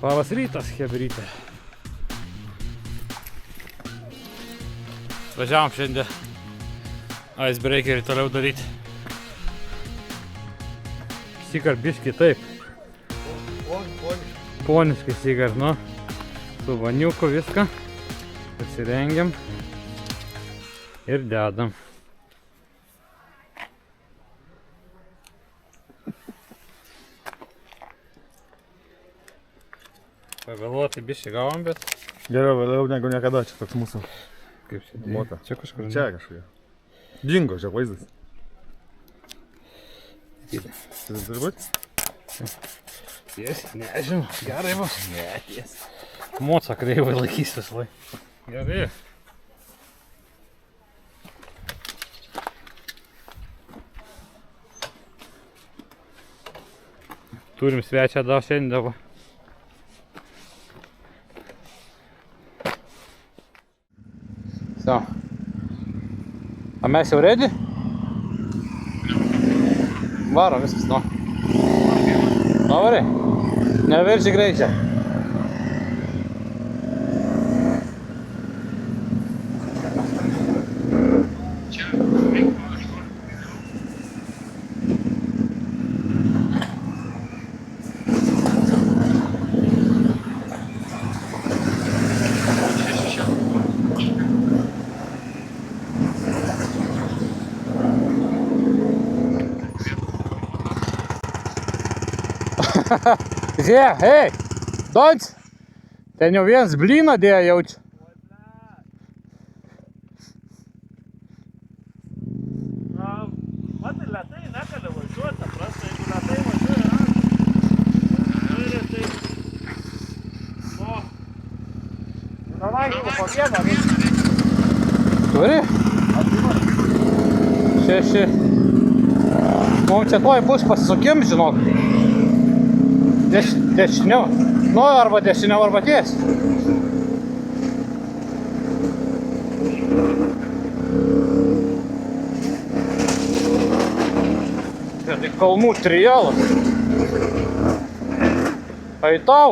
Labas rytas, chebrytė. Važiavom šiandien icebreakerį toliau daryti. Šįkart biškį taip. Poniškai šįkart, nu. Su vaniuku viską. Pasirengiam. Ir dedam. Pavėluotai biškį gavom, bet... Geriau vėliau negu niekada, čia toks mūsų. Kaip čia Mota. Čia kažkur. Čia kažkokia. Dingo čia vaizdas. Turi būt? Tiesiai, nežinau. Gerai bus. Ne, tiesiai. Moca kreivai laikys vis lai. Gerai. Turim svečią dar šiandien. So. A mes jau ready? Varom viskas, nu. Nori? Neverži greičia. Žiūrėk, hei, Doc, ten jau vienas blyną dėjo jaučiu. Matai, lėtai negali važiuoti, ta prasme, jeigu lėtai važiuoja, turi tai... Davai, po vieną, Turi? 6. Mums čia tuoj bus pasisukim, žinok. Dešiniau. Nu, arba dešiniau, arba ties. Tai kalnų trialas. Tai tau.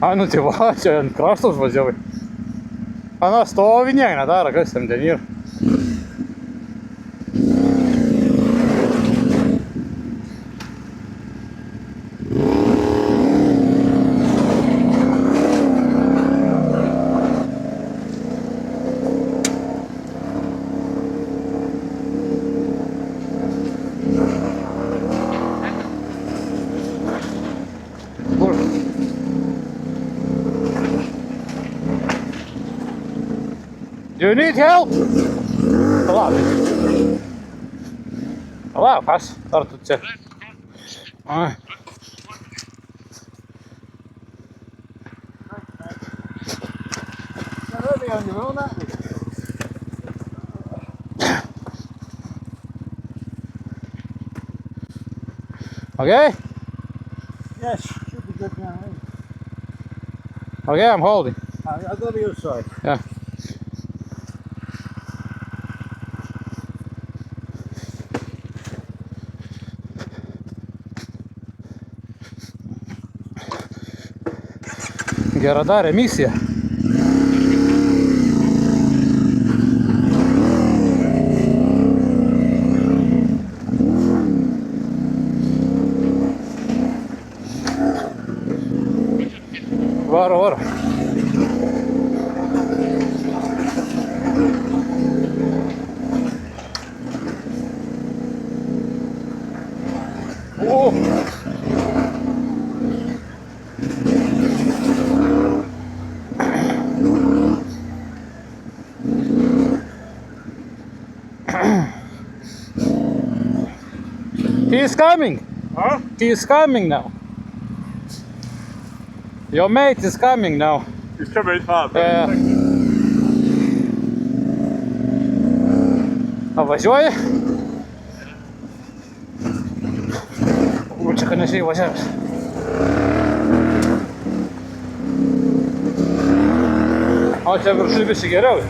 A, nu tai va, čia ant krašto užvažiavai. Ana, stovi niek nedaro, kas ten yra. Do you need help? Palauk, aš ar tu čia? Ai. Okay? Yes, should be good now. Okay, I'm holding. I'll go to your side. Yeah. Gera darė misija. Varo, varo. O! He is coming. Huh? He is coming now. Your mate is coming now. He's coming hard. Važiuoji? Čia panašiai važiavęs. O O, čia viršui visi geriau.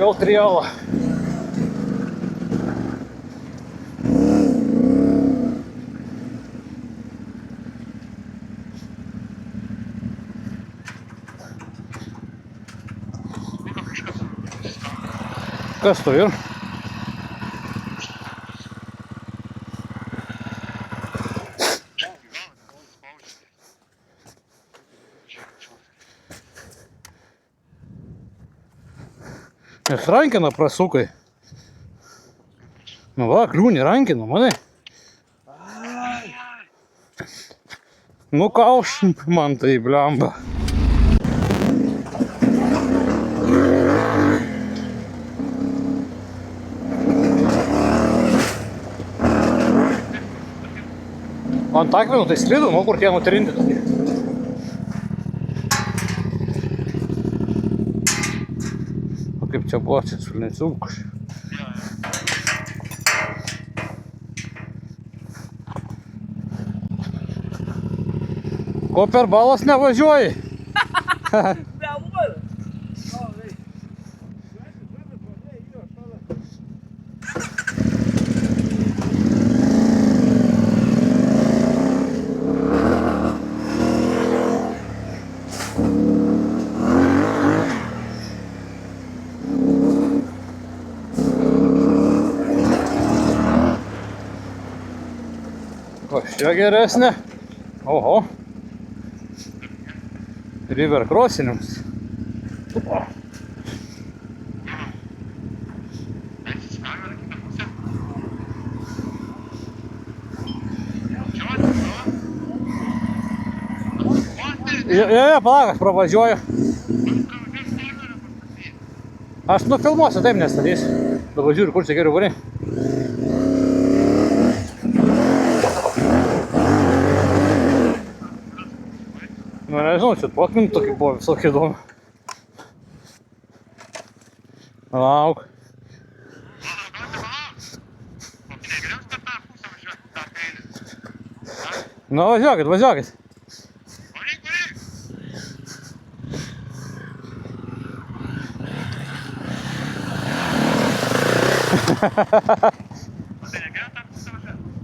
Vėl trialą. Kas to ir? Nes rankina prasukai. Nu va, kliūnį rankina, manai. Nu kauš man tai blemba. Ant akmenų tai slidu, nu kur tie nutrinti tokie. O kaip čia buvo, čia sulneciukus. Ko per balas nevažiuoji? O, šia geresnė. Oho. River crossiniams. Jo, palauk, aš pravažiuoju. Aš nufilmuosiu, taip nestatysiu. Dabar žiūriu, kur čia geriau varai. Nu, nežinau, čia potminų tokie buvo visokie įdomi. Lauk. Nu, važiuokit, važiuokit.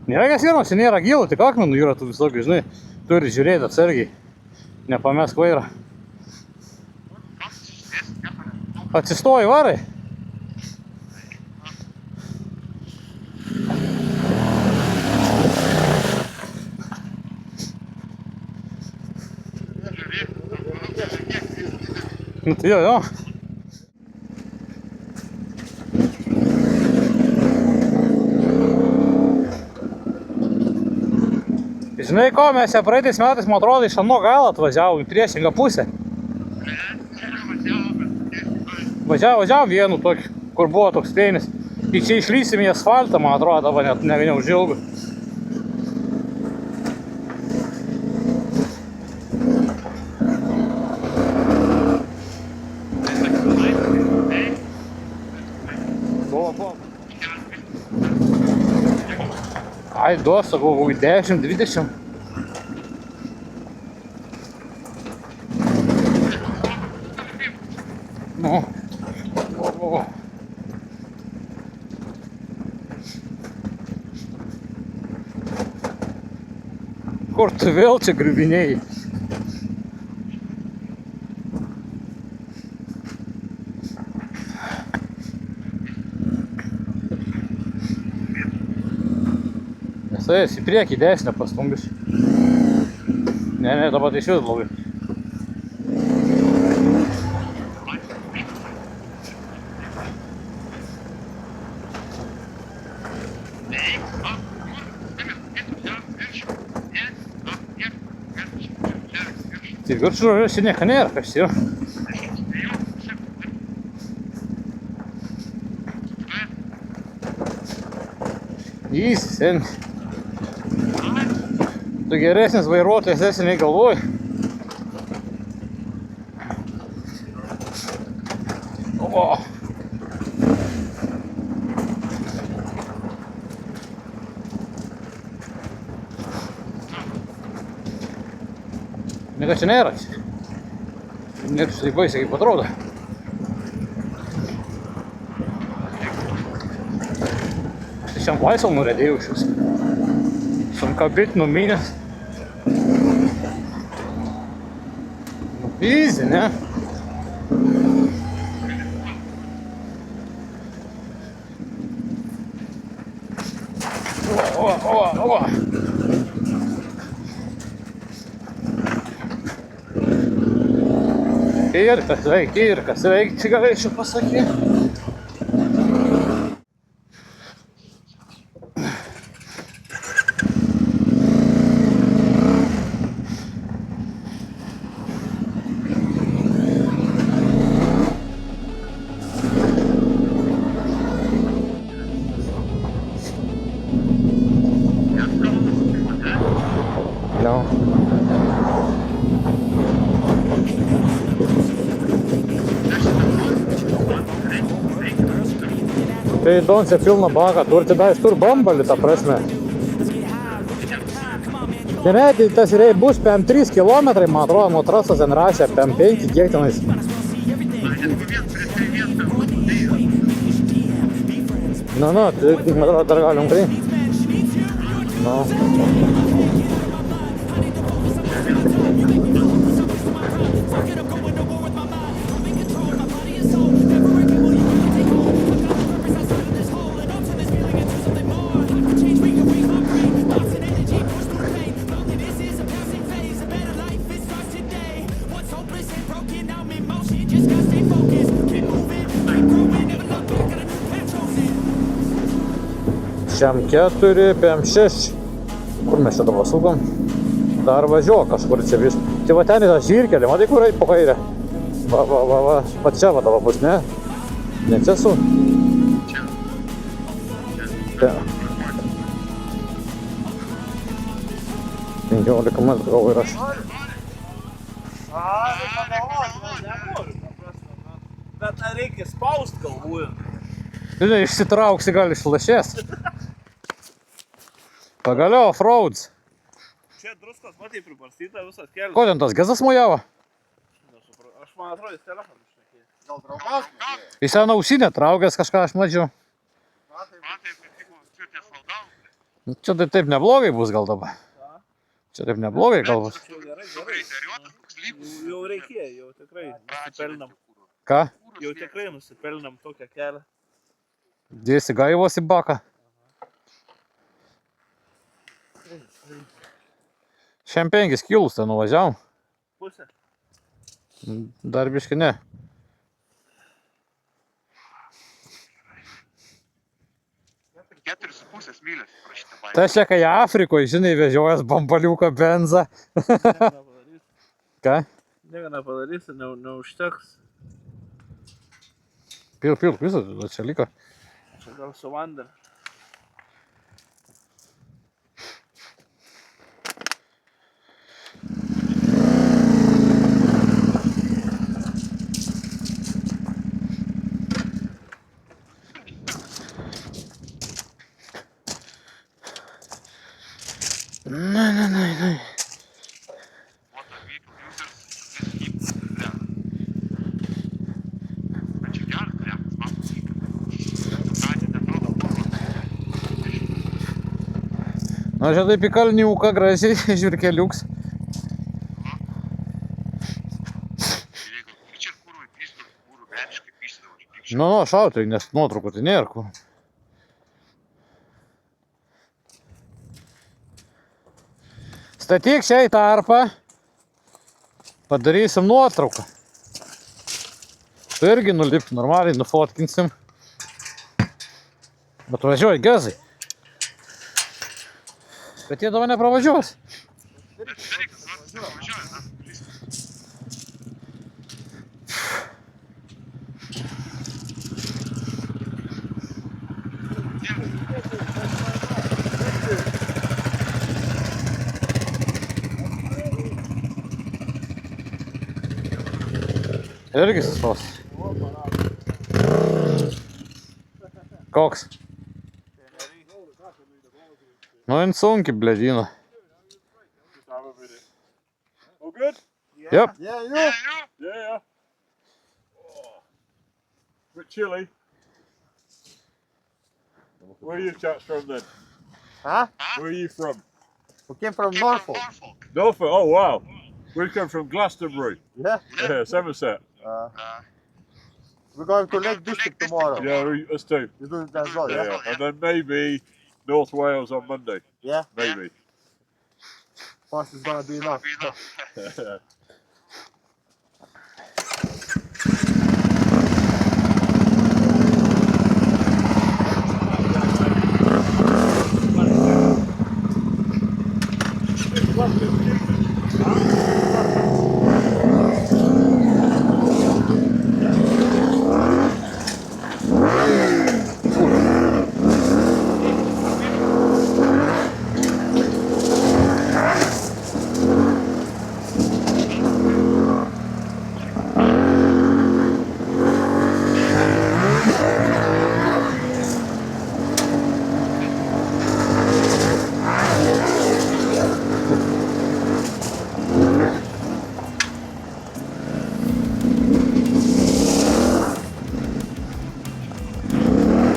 Nėra kas vienos, nėra gilų, tik akmenų yra tų visokių, žinai. Turi žiūrėti atsargiai. Nepamesk vairą. Atsistoji varai. Nu tai jo. Žinai ko, mes čia praeitais metais, man atrodo, iš ano galo atvažiavom į priešingą pusę. Važiavom vienu tokį, kur buvo toks teinis. Ir čia išlysim į asfaltą, man atrodo, dabar net neužilgu. Ai, duos, sakau, 10-20. Nu. O. Kur tu vėl čia griuvinėjai? Nes į priekį dešinę pastumbius. Ne, dabar tai išvis blogai. Tai viršų čia nieko nėra, kas yra. Jis, sen. Tu geresnis vairuotojas esi nei galvoji. Nieko čia nėra. Nėra tai baisiai kaip atrodo. Tai šiam laisvam norėdėjau šis. Sunka bit numinęs. Easy, ne? O. Kirkas, veik, čia galėčiau pasakyti. No. Tai įdomu, pilna baka, turite dais tur bambalį, ta prasme. Tai ne, tai tas rei bus PM 3 kilometrai, man atrodo, nuo trasos ten rašė, PM 5, kiek tenais. Nu, tai man atrodo, dar galim priimti. No. Šiam 4, PM 6. Kur mes čia dabar sukam? Dar važiuoja kažkur čia vis. Tai va ten yra žyrkelė, matai kur eit po kairę? Va čia va dabar bus, ne? Ne čia su? Čia. 15 metrų gal ir aš. Bet reikia spaust galvoju. Tai išsitrauksi gal iš lašės. Pagaliau off-roads. Čia druskos, matai, pribarstyta visas kelias. Ko ten tas gazas mojavo? Aš man atrodo, jis telefoną šnekėjo. Gal draugas? Jis ten ausinę traukęs kažką, aš mačiau. Matai, kad tik čiutė saldau. Čia tai taip neblogai bus gal dabar. Čia taip neblogai gal bus. Gerai. Jau reikėjo, jau tikrai nusipelnam. Ką? Jau tikrai nusipelnam tokią kelią. Dėsi gaivos į baką. Šiam 5 kilus ten nuvažiavom. Pusę? Dar biškai ne. Keturis su pusės mylės prašyta baigti. Tai čia kai Afrikoje, žinai, vežiojas bambaliuką benzą. Ką? Negana padarysi, neužteks. Pilk, visą čia liko. Čia gal su vandeniu. Ne. Motor vehicle users, this keep them. Bet čia geras kelias, man. Pradžią netrodo buvo. Na, čia taip į kalniuką gražiai, žvirkeliuks. Jeigu čia kurvai pystų, kurvų veriškai pystų. Nu, šautai, nes nuotraukų tai nėra kur. Statyk šiai tarpą, padarysim nuotrauką. Tu irgi nulipk, normaliai nufotkinsim. Bet važiuoji gazai. Bet jie dabar nepravažiuos. Bet reikas, važiuoja, na. Irgi sustos. Koks? Nu, jin sunki, bledina. Oh, good. Yep. Yeah, you? Yeah, you? Yeah. Oh. Bit chilly. Where are you chaps from then? Huh? Where are you from? We came from Came from Norfolk. Norfolk. Norfolk. Oh wow. We come from Glastonbury. Yeah. Yeah, Somerset. We're going to We're Lake going to District Lake tomorrow. Yeah, us too. You do that as well, yeah? Yeah, and then maybe North Wales on Monday. Yeah. Maybe. First is gonna be enough.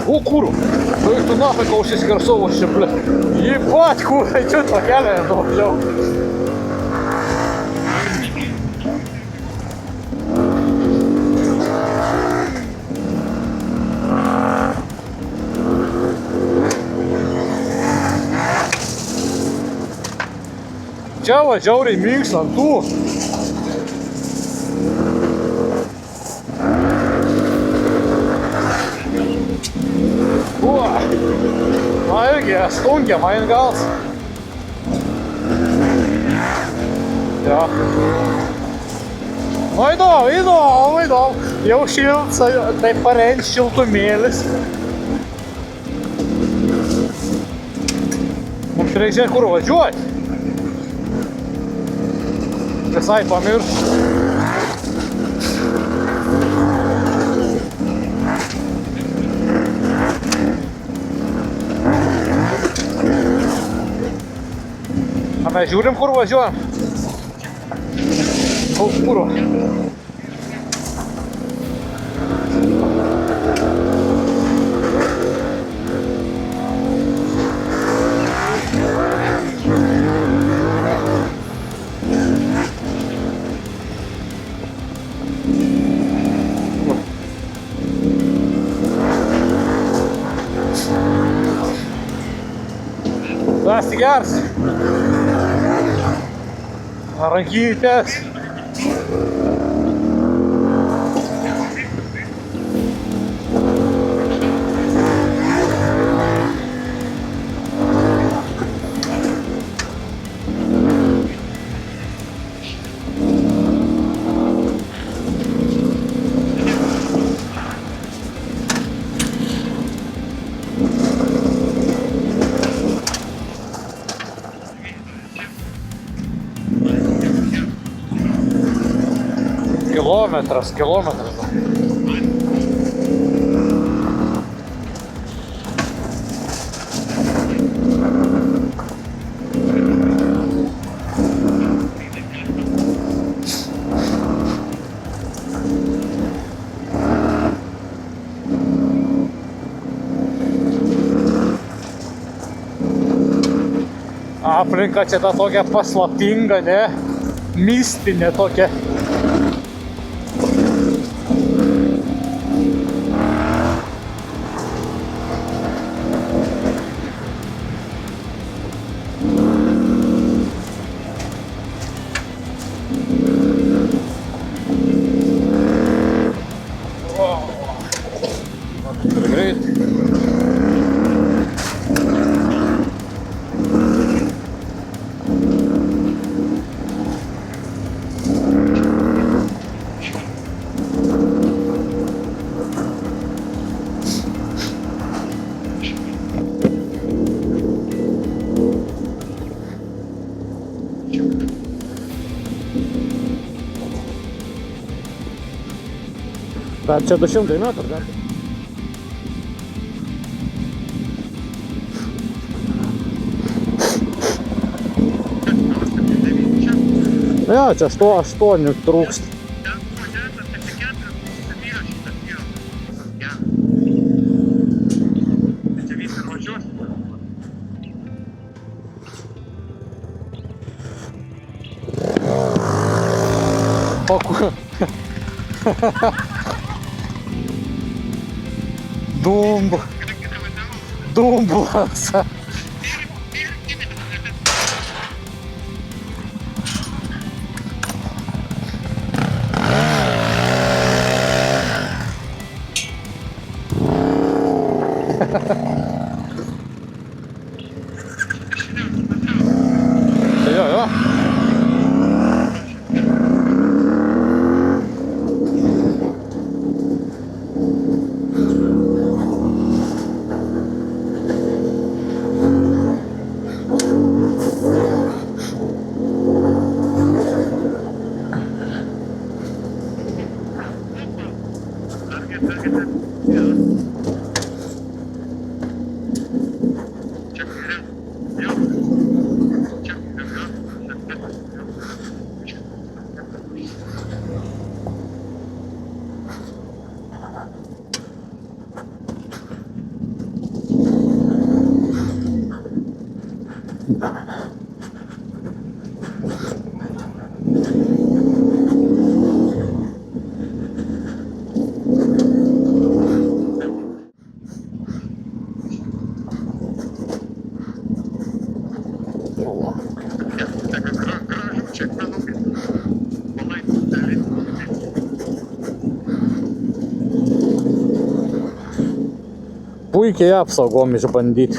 О, курва! Ну их тут нахуй кого-то из Херсова вообще, бля. Ебать, курва, чё это я думал, Čia va, žiauriai minks ant tų. Na irgi, stungia man gals. Ja. Nu įdomu. Jau šilts, taip parenč šiltumėlis. Mums reikia žiūrėti, kur važiuoti. Visai pamiršt. A mes žiūrim, kur važiuojam. Kuro. Atsigers. Rankytės. Kilometras. Aplinka čia ta tokia paslaptinga, ne? Mistinė tokia. Dar čia 200 metrų, dar. Jo, čia 8 trūkst. Ten buvo žentas, kad čia 4 įrašytas yra. Tai čia visi važiuos. O kur? Dumblas. Jo, jo. Puikiai apsaugom išbandyti.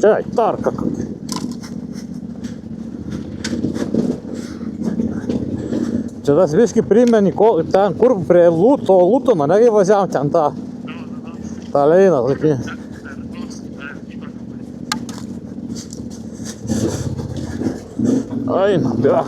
Ai, tarka. Čia tas viški primeni, ten kur prie Lutono, negi važiavom ten tą leiną tokį. Ai, bėg.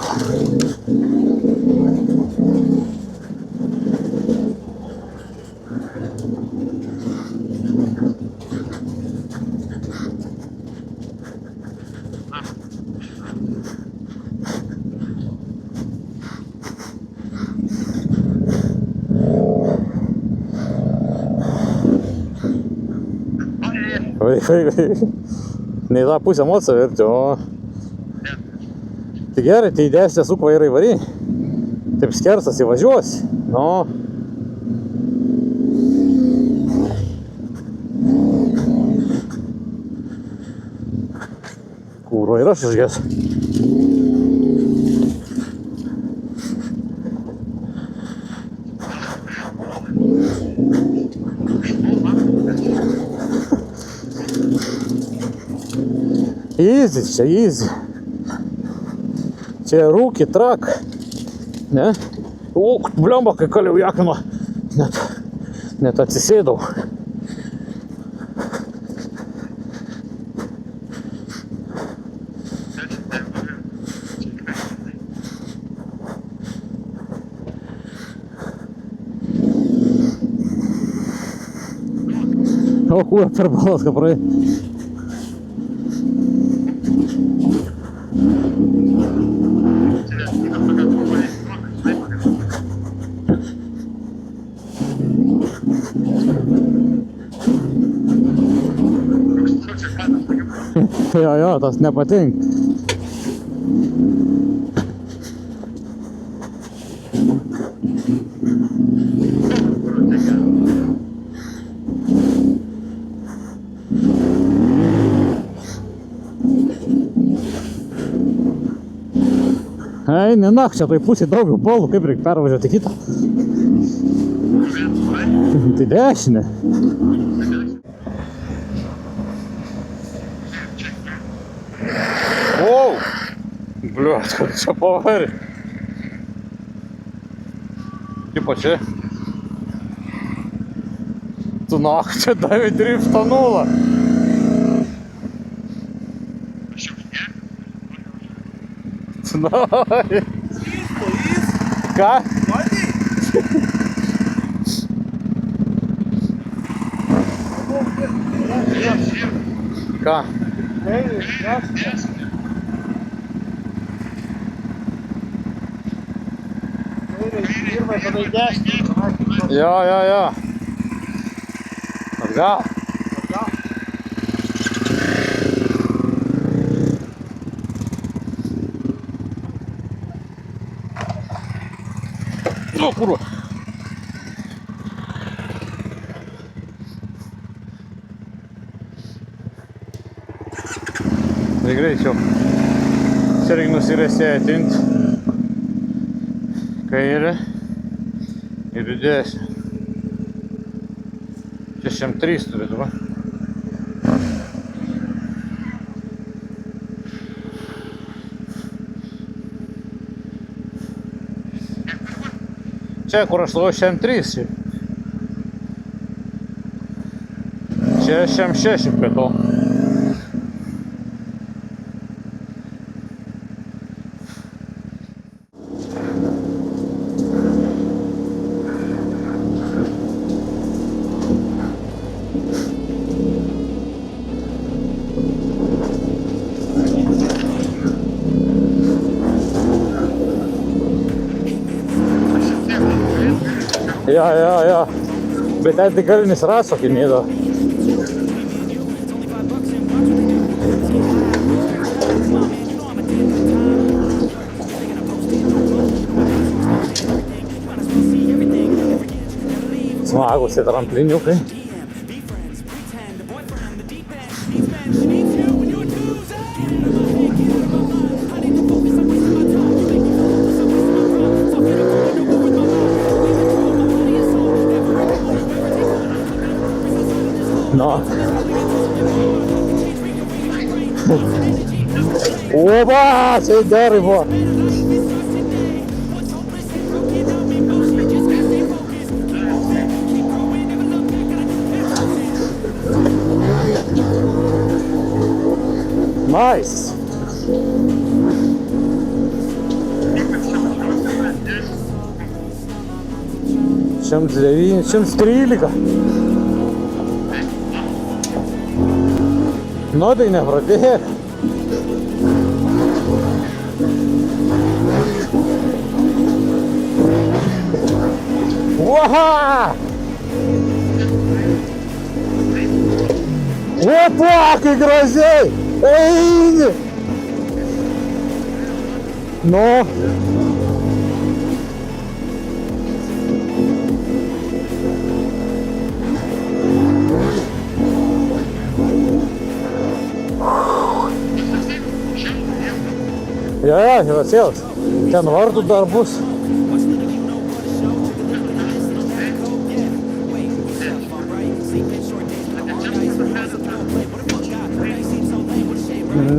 Ne į tą pusę moca verti, o... Tai gerai, tai dešinę suk vairą įvary. Taip skersas įvažiuos. Nu. Kūro ir aš išgės. Easy, čia easy. Čia rūkį trak. Ne? O, bliomba, kai kaliau jakino. Net atsisėdau. O, kur per balas, ką praei. Jo, tas nepatink. Eini nach, čia toj pusėj daug balų, kaip reikia pervažiuoti kitą. Tai dešinė. Wow! Bliuot, kur čia pavarė. Tipo čia. Tu nach, čia davė driftą nulą. Tu nori. Ką? Ką? Jo. Atgal. O, kurva. Tai greičiau. Čia reikia nusirėsėtint. Kairė. Ir judėsi. Čia 103 turėtų, va. Čia, kur aš laukiu 103. Čia 106 prie to. Ja. Bet ten tik galinis raso kinėdo. Smagus tie trampliniukai. No. Oba, se derribo. Nice. Šimtas 9, 113. Nu, tai nepradėk. Oha! Opa, kai gražiai! Eini! Nu. Ja, jau atsėlas. Ten vartų dar bus.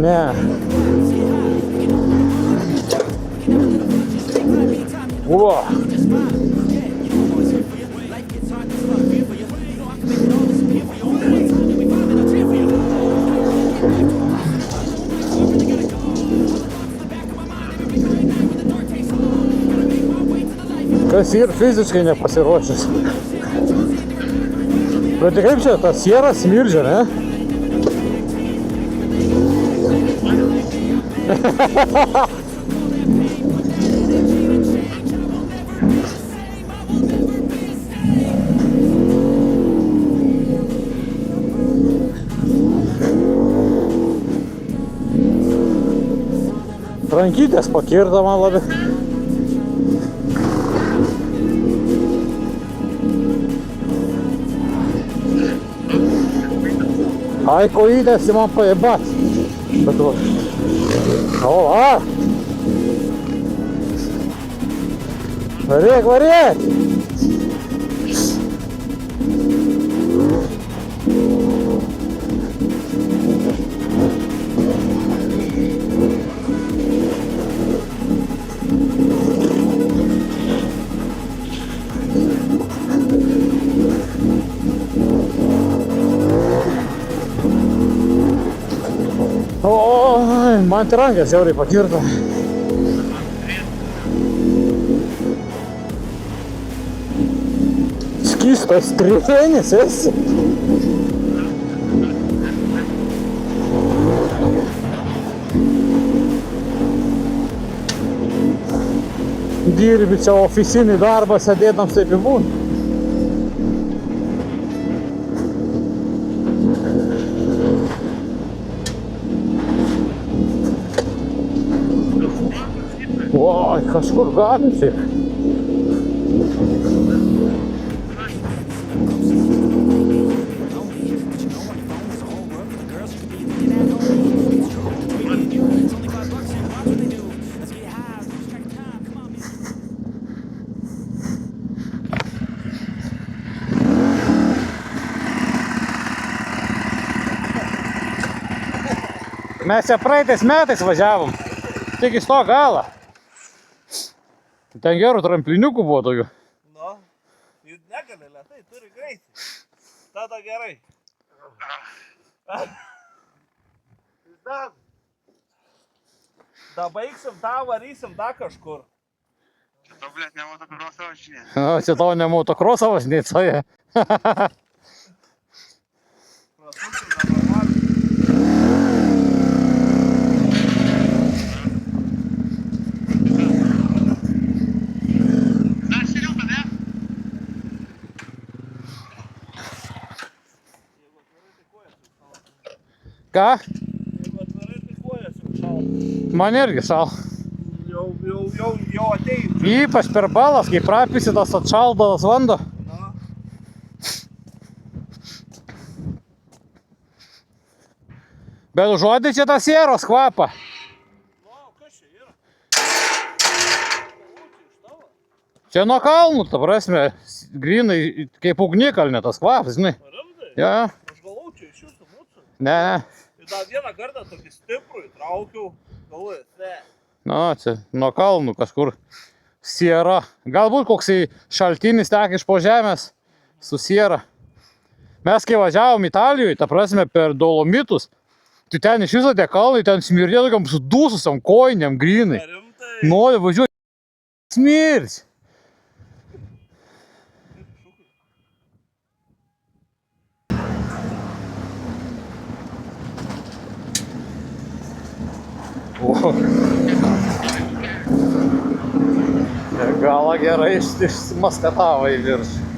Ne. O! Kas ir fiziškai nepasiruošęs. Bet tai kaip čia, ta siera smirdžia, ne? Rankytės pakirta man labai. Ai, kojytės į man pajebat. Bet va. O, a! Varyk, varyk! Oi, man tai rankas žiauriai pakirto. Skystas strėnis esi. Dirbi čia ofisinį darbą, sėdėdams taip ir būna. Oi, kažkur gali šiaip. Mes čia praeitais metais važiavom, tik iš to galą. Ten gerų trampliniukų buvo tokių. Nu, jis negali lėtai, turi greitį. Tada gerai. Da baigsim, tą varysim, da kažkur. Čia to, blėt, ne motokroso važinėt. Čia tavo ne motokroso važinėt, soje. Prasuksim, da normaliai. Dar šiliuką, ne? Ką? Jeigu atvirai, tai kojas jau šal. Man irgi šal. Jau ateit. Ypač per balas, kai prapisi tas atšaldalas vanduo. Na. Bet užuodai čia tas sieros kvapą. Nu, kas čia yra? Čia nuo kalnų, ta prasme, grinai kaip ugnikalnė tas kvapas, žinai. Rimtai? Ja, Aš galvau, čia iš jūsų mūsų. ne. Ir dar vieną kartą tokį stiprų įtraukiau. Galvoju, Na, čia nuo kalnų kažkur siera. Galbūt koks šaltinis tek iš po žemės su siera. Mes kai važiavom Italijoje, ta prasme, per Dolomitus, tai ten iš viso tie kalnai, ten smirdė tokiam sudūsusiam kojiniam grinai. rimtai. Nori važiuoti. Smirds. O. Galą gerai išsimaskatavo į viršų.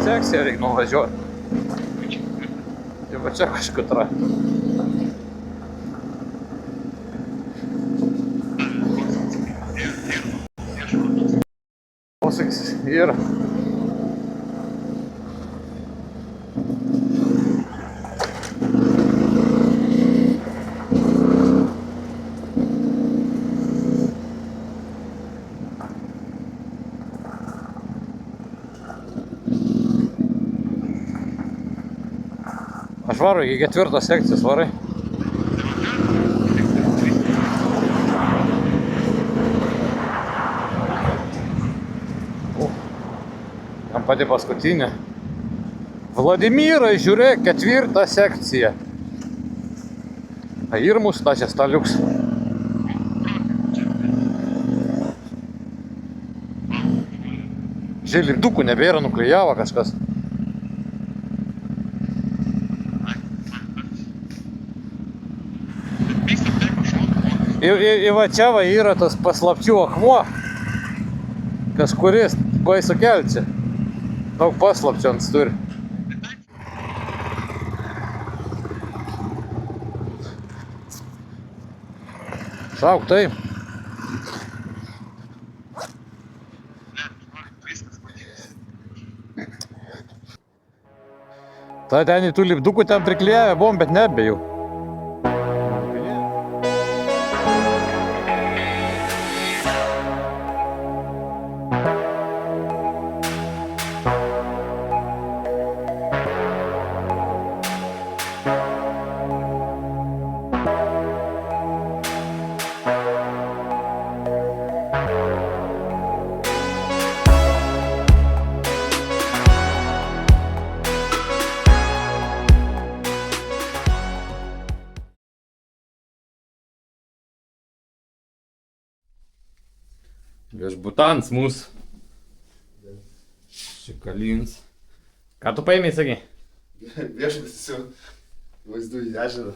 Sekcija reikia nuvažiuoti. Jau va čia kažkur tra. Posakis yra. Aš varu iki 4 sekcijos varai. Tam pati paskutinė. Vladimirai, žiūrėk, 4 sekcija. A ir mūsų tačias staliuks. Žėlindukų nebėra, nuklijavo kažkas. Ir va čia va yra tas paslapčių akmuo, kažkuris baisu kelčia. Daug paslapčių ant turi. Šauk taip. Tai ten į tų lipdukų ten priklijavę buvom, bet nebejau. Viešbutans mūsų. Šikalins. Ką tu paėmė, sakai? Viešbutis su vaizdu į ežerą.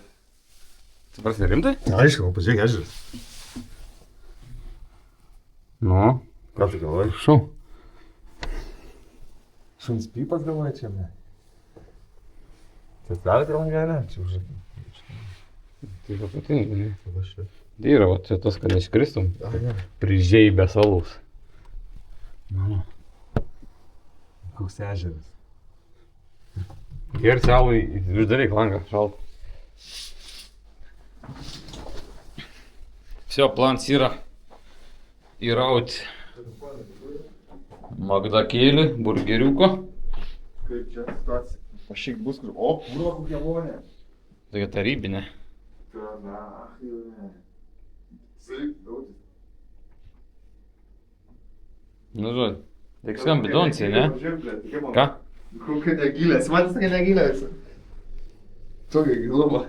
Tu prasme rimtai? Aišku, pažiūrėk ežeras. Nu, Ką tu galvoji? šau. Šuns pypas galvoji čia, ne? Tai atverti langelę? Čia užrakinti. Tai papatingai, ne? Tada šia. Tai yra, va, čia tos, kad neiškristum. Ne. Prižeibę salus. Nu. Koks ežeras. Ir salui, uždaryk langą, šalt. Все, план yra įrauti magdakėlį, burgeriuko. Kaip čia situacija? Pašyk bus kur. O, kurva kokia vonė. Tokia tarybinė. Ta, na, jau ne. Saik, dautis. Nu, žodžiu. Tik skam bidoncijai, ne? Ką? Kokia negylė, matas tokia negylė visą. Tokia giluma.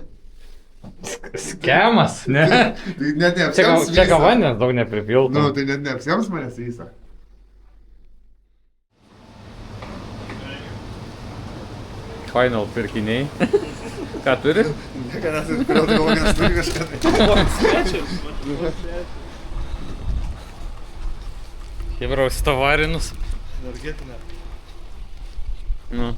Skemas, ne? Tai net Čia neapsiams ką- čia ką vandens daug nepripiltų. Nu, tai net neapsiams manęs visą. Final pirkiniai. Ką turi? Niekada nesuspėjau, tai galvoju, turi kažką tai. Hebraus tavarinus. Energetinė. Nu.